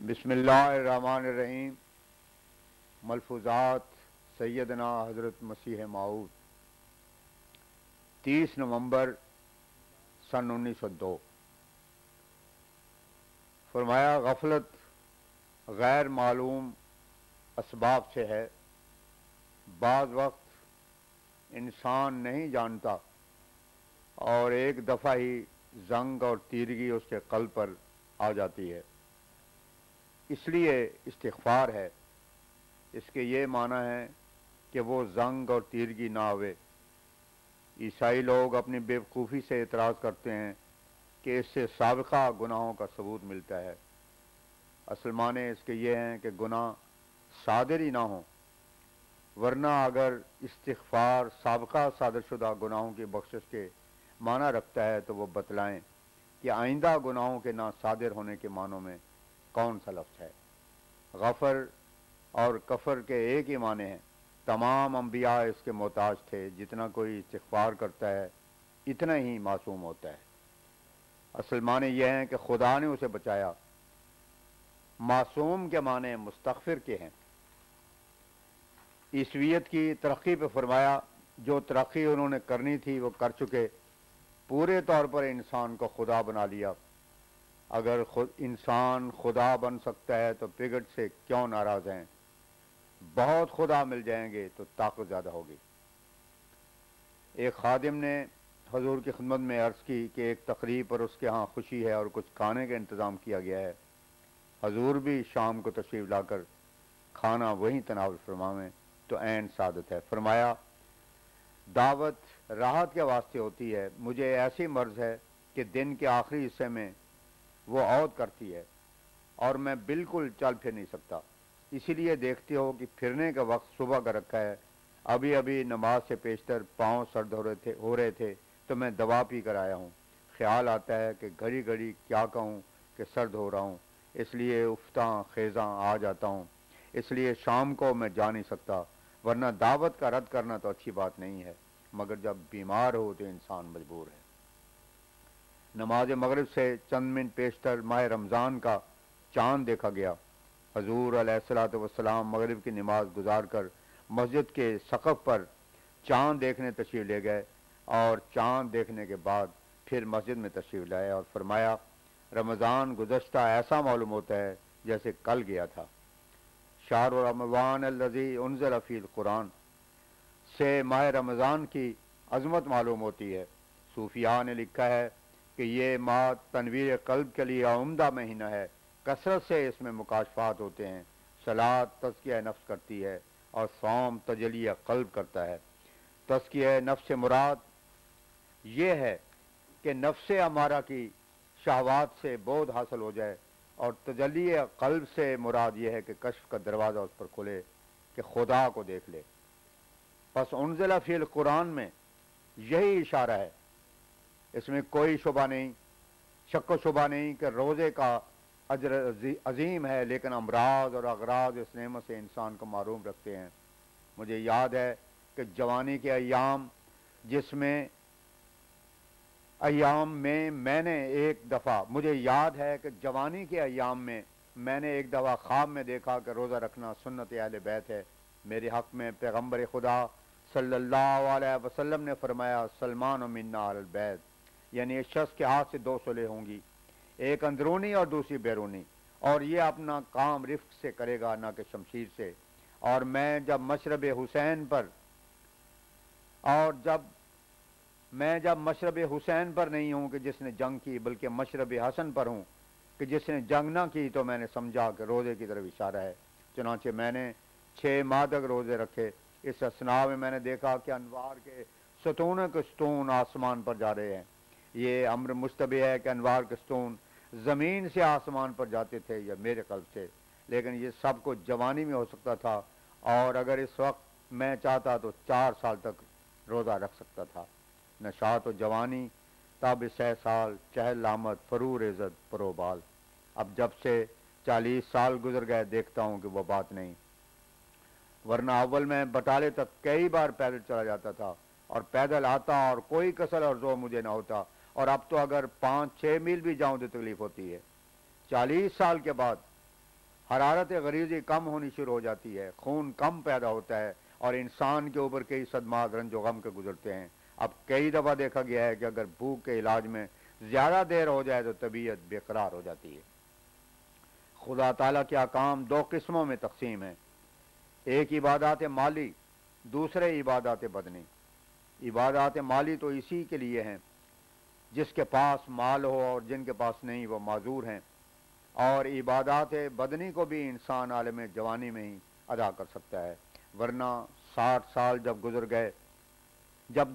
بسم اللہ الرحمن الرحیم۔ ملفوظات سیدنا حضرت مسیح موعود 30 نومبر سن 1902۔ فرمایا غفلت غیر معلوم اسباب سے ہے، بعض وقت انسان نہیں جانتا اور ایک دفعہ ہی زنگ اور تیرگی اس کے قلب پر آ جاتی ہے، اس لیے استغفار ہے۔ اس کے یہ معنی ہے کہ وہ زنگ اور تیرگی نہ ہوئے۔ عیسائی لوگ اپنی بے وقوفی سے اعتراض کرتے ہیں کہ اس سے سابقہ گناہوں کا ثبوت ملتا ہے۔ اصل معنی اس کے یہ ہیں کہ گناہ صادر ہی نہ ہوں، ورنہ اگر استغفار سابقہ صادر شدہ گناہوں کی بخشش کے معنی رکھتا ہے تو وہ بتلائیں کہ آئندہ گناہوں کے نہ صادر ہونے کے معنوں میں کون سا لفظ ہے۔ غفر اور کفر کے ایک ہی معنی ہیں۔ تمام انبیاء اس کے محتاج تھے۔ جتنا کوئی استغفار کرتا ہے اتنا ہی معصوم ہوتا ہے۔ اصل معنی یہ ہیں کہ خدا نے اسے بچایا۔ معصوم کے معنی مستغفر کے ہیں۔ عیسویت کی ترقی پہ فرمایا جو ترقی انہوں نے کرنی تھی وہ کر چکے، پورے طور پر انسان کو خدا بنا لیا۔ اگر انسان خدا بن سکتا ہے تو پگٹ سے کیوں ناراض ہیں؟ بہت خدا مل جائیں گے تو طاقت زیادہ ہوگی۔ ایک خادم نے حضور کی خدمت میں عرض کی کہ ایک تقریب پر اس کے ہاں خوشی ہے اور کچھ کھانے کا انتظام کیا گیا ہے۔ حضور بھی شام کو تشریف لا کر کھانا وہیں تناول فرمائیں تو عین سعادت ہے۔ فرمایا دعوت راحت کے واسطے ہوتی ہے، مجھے ایسی مرض ہے کہ دن کے آخری حصے میں وہ عود کرتی ہے اور میں بالکل چل پھر نہیں سکتا، اسی لیے دیکھتے ہو کہ پھرنے کا وقت صبح کا رکھا ہے۔ ابھی ابھی نماز سے پیشتر پاؤں سرد ہو رہے تھے تو میں دوا پی کر آیا ہوں۔ خیال آتا ہے کہ گھڑی گھڑی کیا کہوں کہ سرد ہو رہا ہوں، اس لیے افتاں خیزاں آ جاتا ہوں، اس لیے شام کو میں جا نہیں سکتا، ورنہ دعوت کا رد کرنا تو اچھی بات نہیں ہے، مگر جب بیمار ہو تو انسان مجبور ہے۔ نماز مغرب سے چند منٹ پیشتر ماہ رمضان کا چاند دیکھا گیا۔ حضور علیہ الصلوۃ والسلام مغرب کی نماز گزار کر مسجد کے سقف پر چاند دیکھنے تشریف لے گئے اور چاند دیکھنے کے بعد پھر مسجد میں تشریف لائے اور فرمایا رمضان گزشتہ ایسا معلوم ہوتا ہے جیسے کل گیا تھا۔ شہر رمضان الذی انزل فیہ القرآن سے ماہ رمضان کی عظمت معلوم ہوتی ہے۔ صوفیاء نے لکھا ہے کہ یہ ماہ تنویر قلب کے لیے عمدہ مہینہ ہے، کثرت سے اس میں مکاشفات ہوتے ہیں۔ صلاۃ تزکیہ نفس کرتی ہے اور صوم تجلی قلب کرتا ہے۔ تزکیہ نفس سے مراد یہ ہے کہ نفس امارہ کی شہوات سے بودھ حاصل ہو جائے، اور تجلی قلب سے مراد یہ ہے کہ کشف کا دروازہ اس پر کھلے کہ خدا کو دیکھ لے۔ پس انزل فی القرآن میں یہی اشارہ ہے، اس میں کوئی شبہ نہیں، شک و شبہ نہیں کہ روزے کا اجر عظیم ہے، لیکن امراض اور اغراض اس نعمت سے انسان کو محروم رکھتے ہیں۔ مجھے یاد ہے کہ جوانی کے ایام میں میں نے ایک دفعہ خواب میں دیکھا کہ روزہ رکھنا سنت اہل بیت ہے۔ میرے حق میں پیغمبر خدا صلی اللہ علیہ وسلم نے فرمایا سلمان و منا اہل بیت، یعنی اس شخص کے ہاتھ سے دو صلح ہوں گی، ایک اندرونی اور دوسری بیرونی، اور یہ اپنا کام رفق سے کرے گا نہ کہ شمشیر سے۔ اور میں جب مشرب حسین پر نہیں ہوں کہ جس نے جنگ کی، بلکہ مشرب حسن پر ہوں کہ جس نے جنگ نہ کی، تو میں نے سمجھا کہ روزے کی طرف اشارہ ہے۔ چنانچہ میں نے 6 ماہ تک روزے رکھے۔ اس اثناء میں نے دیکھا کہ انوار کے ستون کے ستون آسمان پر جا رہے ہیں۔ یہ امر مشتبہ ہے کہ انوار کے ستون زمین سے آسمان پر جاتے تھے یا میرے قلب سے، لیکن یہ سب کچھ جوانی میں ہو سکتا تھا، اور اگر اس وقت میں چاہتا تو 4 سال تک روزہ رکھ سکتا تھا۔ نشاط و جوانی تاب 6 سال، چہل آمد فرور عزت پروبال۔ اب جب سے 40 سال گزر گئے دیکھتا ہوں کہ وہ بات نہیں، ورنہ اول میں بٹالے تک کئی بار پیدل چلا جاتا تھا اور پیدل آتا اور کوئی کسل اور زور مجھے نہ ہوتا، اور اب تو اگر 5-6 میل بھی جاؤں تو تکلیف ہوتی ہے۔ 40 سال کے بعد حرارت غریزی کم ہونی شروع ہو جاتی ہے، خون کم پیدا ہوتا ہے اور انسان کے اوپر کئی صدمات رنج و غم کے گزرتے ہیں۔ اب کئی دفعہ دیکھا گیا ہے کہ اگر بھوک کے علاج میں زیادہ دیر ہو جائے تو طبیعت بے قرار ہو جاتی ہے۔ خدا تعالیٰ کے احکام دو قسموں میں تقسیم ہیں، ایک عبادات مالی، دوسرے عبادات بدنی۔ عبادات مالی تو اسی کے لیے ہیں جس کے پاس مال ہو، اور جن کے پاس نہیں وہ معذور ہیں، اور عبادات بدنی کو بھی انسان عالم جوانی میں ہی ادا کر سکتا ہے، ورنہ 60 سال جب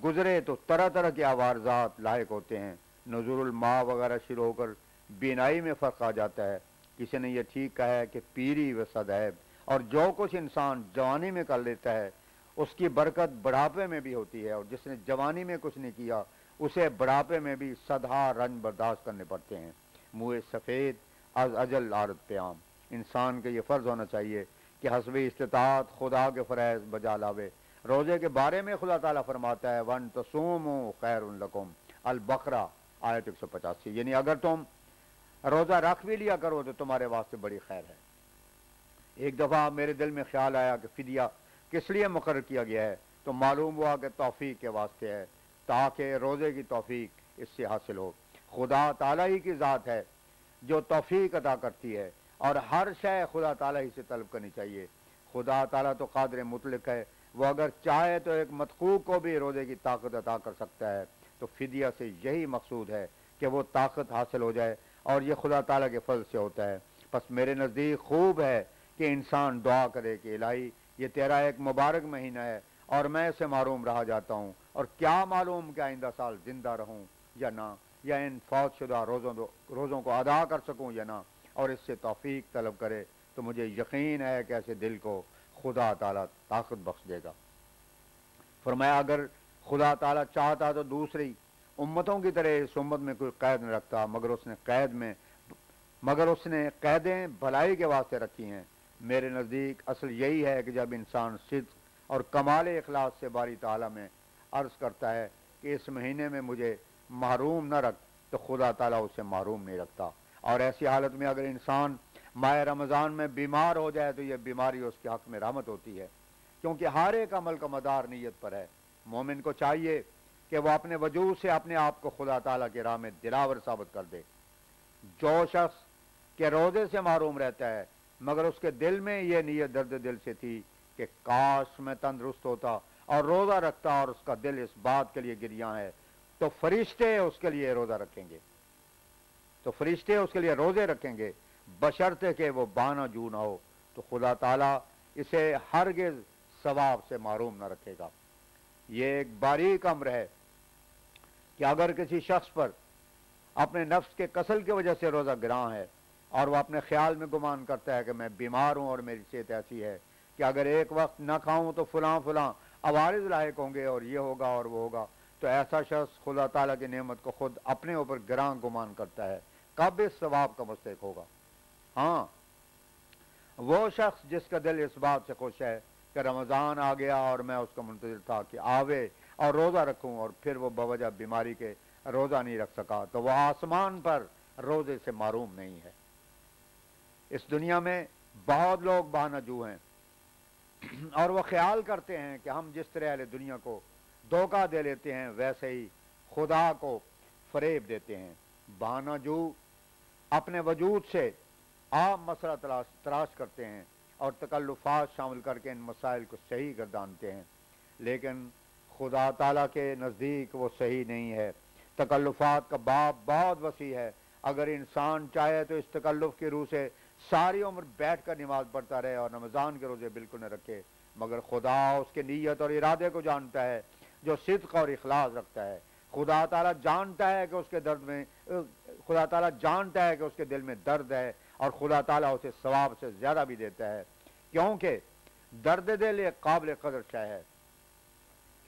گزرے تو طرح طرح کے عوارضات لاحق ہوتے ہیں، نزول الماء وغیرہ شروع ہو کر بینائی میں فرق آ جاتا ہے۔ کسی نے یہ ٹھیک کہا ہے کہ پیری و صدیب، اور جو کچھ انسان جوانی میں کر لیتا ہے اس کی برکت بڑھاپے میں بھی ہوتی ہے، اور جس نے جوانی میں کچھ نہیں کیا اسے بڑھاپے میں بھی صدہا رنج برداشت کرنے پڑتے ہیں۔ منہ سفید از اجل عارت پیام۔ انسان کے یہ فرض ہونا چاہیے کہ حسب استطاعت خدا کے فرائض بجا لاوے۔ روزے کے بارے میں خدا تعالیٰ فرماتا ہے وَأَن تَصُومُوا خَيْرٌ لَكُمْ، البقرہ آیت 185، یعنی اگر تم روزہ رکھ بھی لیا کرو تو تمہارے واسطے بڑی خیر ہے۔ ایک دفعہ میرے دل میں خیال آیا کہ فدیہ کس لیے مقرر کیا گیا ہے، تو معلوم ہوا کہ توفیق کے واسطے ہے، تاکہ روزے کی توفیق اس سے حاصل ہو۔ خدا تعالیٰ ہی کی ذات ہے جو توفیق عطا کرتی ہے، اور ہر شے خدا تعالیٰ ہی سے طلب کرنی چاہیے۔ خدا تعالیٰ تو قادر مطلق ہے، وہ اگر چاہے تو ایک مدقوق کو بھی روزے کی طاقت عطا کر سکتا ہے، تو فدیہ سے یہی مقصود ہے کہ وہ طاقت حاصل ہو جائے، اور یہ خدا تعالیٰ کے فضل سے ہوتا ہے۔ پس میرے نزدیک خوب ہے کہ انسان دعا کرے کہ الہی یہ تیرا ایک مبارک مہینہ ہے اور میں اسے محروم رہا جاتا ہوں، اور کیا معلوم کہ آئندہ سال زندہ رہوں یا نہ، یا ان فوت شدہ روزوں کو ادا کر سکوں یا نہ، اور اس سے توفیق طلب کرے، تو مجھے یقین ہے کہ ایسے دل کو خدا تعالیٰ طاقت بخش دے گا۔ فرمایا اگر خدا تعالیٰ چاہتا تو دوسری امتوں کی طرح اس امت میں کوئی قید نہ رکھتا، مگر اس نے قیدیں بھلائی کے واسطے رکھی ہیں۔ میرے نزدیک اصل یہی ہے کہ جب انسان صدق اور کمال اخلاص سے باری تعالیٰ میں عرض کرتا ہے کہ اس مہینے میں مجھے محروم نہ رکھ، تو خدا تعالیٰ اسے محروم نہیں رکھتا۔ اور ایسی حالت میں اگر انسان ماہ رمضان میں بیمار ہو جائے تو یہ بیماری اس کے حق میں رحمت ہوتی ہے، کیونکہ ہر ایک عمل کا مدار نیت پر ہے۔ مومن کو چاہیے کہ وہ اپنے وجود سے اپنے آپ کو خدا تعالیٰ کی راہ میں دلاور ثابت کر دے۔ جو شخص کے روزے سے محروم رہتا ہے مگر اس کے دل میں یہ نیت درد دل سے تھی کہ کاش میں تندرست ہوتا اور روزہ رکھتا، اور اس کا دل اس بات کے لیے گریاں ہے، تو فرشتے اس کے لیے روزہ رکھیں گے، روزے رکھیں گے، بشرطے کہ وہ بانا جو نہ ہو، تو خدا تعالیٰ اسے ہرگز ثواب سے محروم نہ رکھے گا۔ یہ ایک باریک امر ہے کہ اگر کسی شخص پر اپنے نفس کے کسل کی وجہ سے روزہ گراں ہے، اور وہ اپنے خیال میں گمان کرتا ہے کہ میں بیمار ہوں اور میری صحت ایسی ہے کہ اگر ایک وقت نہ کھاؤں تو فلاں عوارض لاحق ہوں گے، اور یہ ہوگا اور وہ ہوگا، تو ایسا شخص خدا تعالیٰ کی نعمت کو خود اپنے اوپر گراں گمان کرتا ہے، کب اس ثواب کا مستحق ہوگا؟ ہاں، وہ شخص جس کا دل اس بات سے خوش ہے کہ رمضان آ گیا اور میں اس کا منتظر تھا کہ آوے اور روزہ رکھوں، اور پھر وہ بوجہ بیماری کے روزہ نہیں رکھ سکا، تو وہ آسمان پر روزے سے محروم نہیں ہے۔ اس دنیا میں بہت لوگ بہانہ جو ہیں، اور وہ خیال کرتے ہیں کہ ہم جس طرح اہل دنیا کو دھوکہ دے لیتے ہیں ویسے ہی خدا کو فریب دیتے ہیں۔ بہانہ جو اپنے وجود سے عام مسئلہ تلاش کرتے ہیں اور تکلفات شامل کر کے ان مسائل کو صحیح گردانتے ہیں، لیکن خدا تعالیٰ کے نزدیک وہ صحیح نہیں ہے۔ تکلفات کا باب بہت وسیع ہے، اگر انسان چاہے تو اس تکلف کی روح سے ساری عمر بیٹھ کر نماز پڑھتا رہے اور رمضان کے روزے بالکل نہ رکھے، مگر خدا اس کے نیت اور ارادے کو جانتا ہے جو صدق اور اخلاص رکھتا ہے۔ خدا تعالیٰ جانتا ہے کہ اس کے دل میں درد ہے، اور خدا تعالیٰ اسے ثواب سے زیادہ بھی دیتا ہے، کیونکہ درد دل ایک قابل قدر شے ہے۔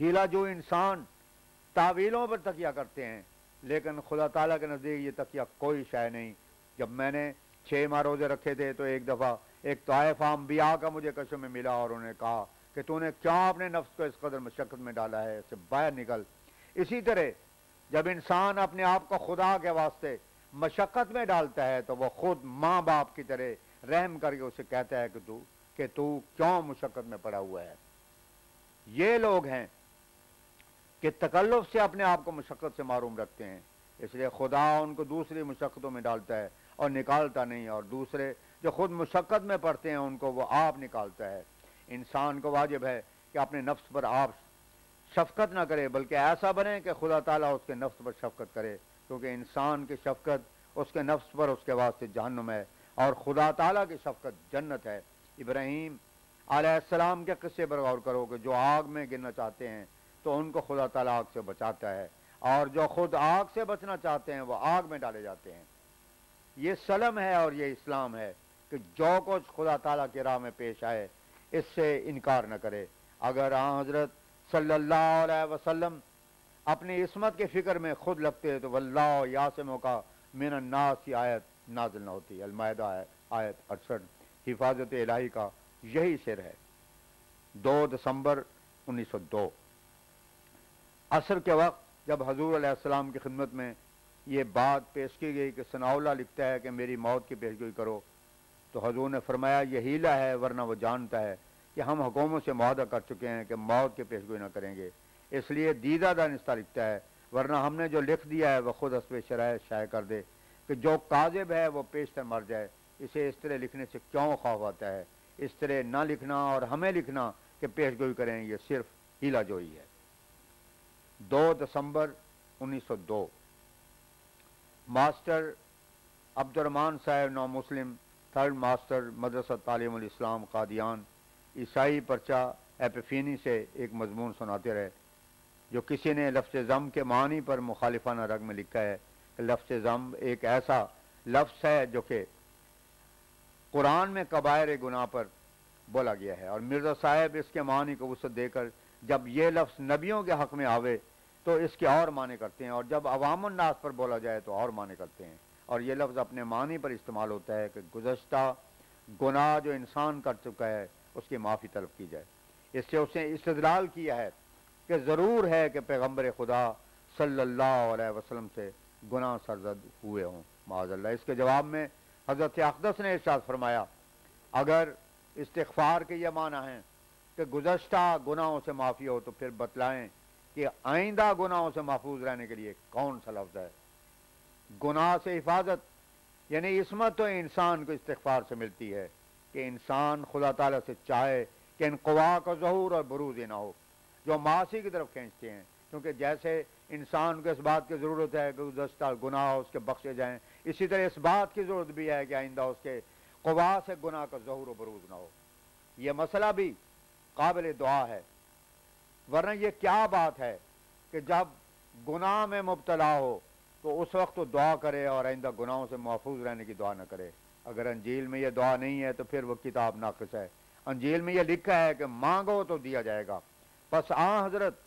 ہیلا جو انسان تعویلوں پر تکیہ کرتے ہیں، لیکن خدا تعالیٰ کے نزدیک یہ تکیہ کوئی شے نہیں۔ جب میں نے 6 ماہ روزے رکھے تھے تو ایک دفعہ ایک طائف انبیاء کا مجھے کشف میں ملا، اور انہوں نے کہا کہ تو نے کیا اپنے نفس کو اس قدر مشقت میں ڈالا ہے، اس سے باہر نکل۔ اسی طرح جب انسان اپنے آپ کو خدا کے واسطے مشقت میں ڈالتا ہے تو وہ خود ماں باپ کی طرح رحم کر کے اسے کہتا ہے کہ تو کیوں مشقت میں پڑا ہوا ہے۔ یہ لوگ ہیں کہ تکلف سے اپنے آپ کو مشقت سے معروم رکھتے ہیں، اس لیے خدا ان کو دوسری مشقتوں میں ڈالتا ہے اور نکالتا نہیں، اور دوسرے جو خود مشقت میں پڑتے ہیں ان کو وہ آپ نکالتا ہے۔ انسان کو واجب ہے کہ اپنے نفس پر آپ شفقت نہ کرے، بلکہ ایسا بنے کہ خدا تعالیٰ اس کے نفس پر شفقت کرے، کیونکہ انسان کی شفقت اس کے نفس پر اس کے واسطے جہنم ہے، اور خدا تعالیٰ کی شفقت جنت ہے۔ ابراہیم علیہ السلام کے قصے پر غور کرو کہ جو آگ میں گرنا چاہتے ہیں تو ان کو خدا تعالیٰ آگ سے بچاتا ہے، اور جو خود آگ سے بچنا چاہتے ہیں وہ آگ میں ڈالے جاتے ہیں۔ یہ سلم ہے اور یہ اسلام ہے کہ جو کچھ خدا تعالیٰ کی راہ میں پیش آئے اس سے انکار نہ کرے۔ اگر حضرت صلی اللہ علیہ وسلم اپنی عصمت کی فکر میں خود لگتے تو واللہ یاسموں کا من الناس کی آیت نازل نہ ہوتی۔ المائدہ آیت 68 حفاظت الہی کا یہی سر ہے۔ 2 دسمبر 1902 عصر کے وقت جب حضور علیہ السلام کی خدمت میں یہ بات پیش کی گئی کہ ثناءاللہ لکھتا ہے کہ میری موت کی پیشگوئی کرو، تو حضور نے فرمایا یہ ہیلہ ہے، ورنہ وہ جانتا ہے کہ ہم حکومت سے معاہدہ کر چکے ہیں کہ موت کی پیشگوئی نہ کریں گے، اس لیے دیدہ دانستہ لکھتا ہے، ورنہ ہم نے جو لکھ دیا ہے وہ خود حسب شرائط شائع کر دے کہ جو کاذب ہے وہ پیشتر مر جائے۔ اسے اس طرح لکھنے سے کیوں خوف آتا ہے؟ اس طرح نہ لکھنا اور ہمیں لکھنا کہ پیشگوئی کریں یہ صرف ہیلہ جوئی ہے۔ 2 دسمبر 1902 ماسٹر عبد الرحمن صاحب نو مسلم، 3rd ماسٹر مدرسہ تعلیم الاسلام قادیان، عیسائی پرچہ ایپیفینی سے ایک مضمون سناتے رہے جو کسی نے لفظ ذم کے معنی پر مخالفانہ رنگ میں لکھا ہے کہ لفظ ذم ایک ایسا لفظ ہے جو کہ قرآن میں کبائر گناہ پر بولا گیا ہے، اور مرزا صاحب اس کے معنی کو وسعت دے کر جب یہ لفظ نبیوں کے حق میں آوے تو اس کے اور معنی کرتے ہیں، اور جب عوام الناس پر بولا جائے تو اور معنی کرتے ہیں، اور یہ لفظ اپنے معنی پر استعمال ہوتا ہے کہ گزشتہ گناہ جو انسان کر چکا ہے اس کی معافی طلب کی جائے۔ اس سے اس نے استدلال کیا ہے کہ ضرور ہے کہ پیغمبر خدا صلی اللہ علیہ وسلم سے گناہ سرزد ہوئے ہوں معاذ اللہ۔ اس کے جواب میں حضرت اقدس نے ارشاد فرمایا اگر استغفار کے یہ معنی ہیں کہ گزشتہ گناہوں سے معافی ہو تو پھر بتلائیں کہ آئندہ گناہوں سے محفوظ رہنے کے لیے کون سا لفظ ہے۔ گناہ سے حفاظت یعنی عصمت تو انسان کو استغفار سے ملتی ہے کہ انسان خدا تعالیٰ سے چاہے کہ انقوا کا ظہور اور بروز نہ ہو جو معاصی کی طرف کھینچتے ہیں، کیونکہ جیسے انسان کو اس بات کی ضرورت ہے کہ گزشتہ گناہ اس کے بخشے جائیں، اسی طرح اس بات کی ضرورت بھی ہے کہ آئندہ اس کے قوا سے گناہ کا ظہور و بروز نہ ہو۔ یہ مسئلہ بھی قابل دعا ہے، ورنہ یہ کیا بات ہے کہ جب گناہ میں مبتلا ہو تو اس وقت تو دعا کرے اور آئندہ گناہوں سے محفوظ رہنے کی دعا نہ کرے۔ اگر انجیل میں یہ دعا نہیں ہے تو پھر وہ کتاب ناقص ہے۔ انجیل میں یہ لکھا ہے کہ مانگو تو دیا جائے گا، پس حضرت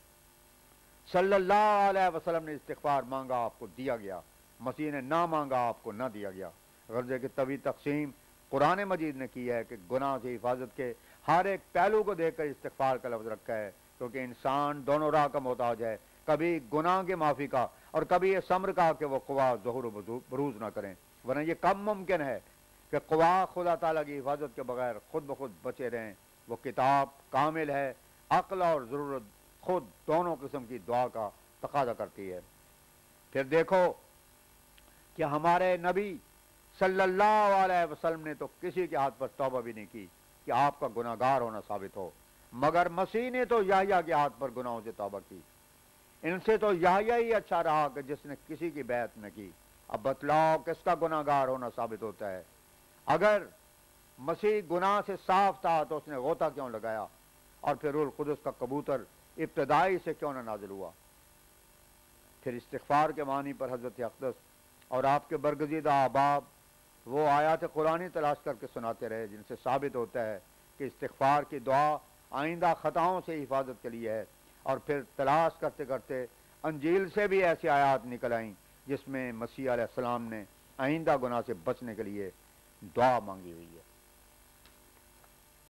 صلی اللہ علیہ وسلم نے استغفار مانگا آپ کو دیا گیا، مسیح نے نہ مانگا آپ کو نہ دیا گیا۔ غرضے کی طویل تقسیم قرآن مجید نے کی ہے کہ گناہ سے حفاظت کے ہر ایک پہلو کو دیکھ کر استغفار کا لفظ رکھا ہے، کیونکہ انسان دونوں راہ کا محتاج ہے، کبھی گناہ کی معافی کا اور کبھی یہ صبر کا کہ وہ قوا ظہور و بروز نہ کریں، ورنہ یہ کم ممکن ہے کہ قوا خدا تعالیٰ کی حفاظت کے بغیر خود بخود بچے رہیں۔ وہ کتاب کامل ہے، عقل اور ضرورت خود دونوں قسم کی دعا کا تقاضا کرتی ہے۔ پھر دیکھو کہ ہمارے نبی صلی اللہ علیہ وسلم نے تو کسی کے ہاتھ پر توبہ بھی نہیں کی کہ آپ کا گناہ گار ہونا ثابت ہو، مگر مسیح نے تو یحییٰ کے ہاتھ پر گناہوں سے توبہ کی۔ ان سے تو یحییٰ ہی اچھا رہا کہ جس نے کسی کی بیعت نہ کی۔ اب بتلاؤ کس کا گناہ گار ہونا ثابت ہوتا ہے؟ اگر مسیح گناہ سے صاف تھا تو اس نے غوطہ کیوں لگایا، اور پھر روح القدس کا کبوتر ابتدائی سے کیوں نہ نازل ہوا؟ پھر استغفار کے معنی پر حضرت اقدس اور آپ کے برگزیدہ احباب وہ آیات قرآنی تلاش کر کے سناتے رہے جن سے ثابت ہوتا ہے کہ استغفار کی دعا آئندہ خطاؤں سے حفاظت کے لیے ہے، اور پھر تلاش کرتے کرتے انجیل سے بھی ایسی آیات نکل آئیں جس میں مسیح علیہ السلام نے آئندہ گناہ سے بچنے کے لیے دعا مانگی ہوئی ہے۔